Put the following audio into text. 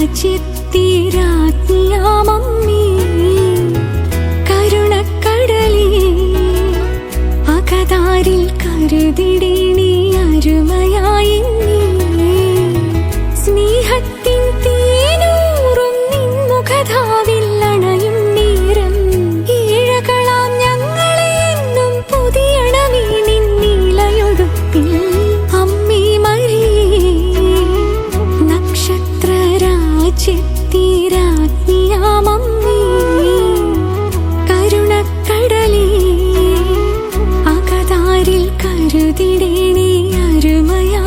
രാജ്യത്തിരാജ്ഞിയാമമ്മേ കരുണക്കടലേ അകതാരിൽ കരുതിടേണി അരുമയായി സ്നേഹത്തിൻ തേനൂറും നിൻമുഖധാവിൽ അണയും നേരം ഈഴകളാം ഞങ്ങളെ എന്നും പുതിയണമേ നിൻ നീലയൊടുപ്പിൽ അമ്മേ മരിയേ നക്ഷത്രരാജ്യത്തിരാജ്ഞിയാമമ്മേ കരുണക്കടലേ അകതാരിൽ കരുതിടേണി അരുമയായി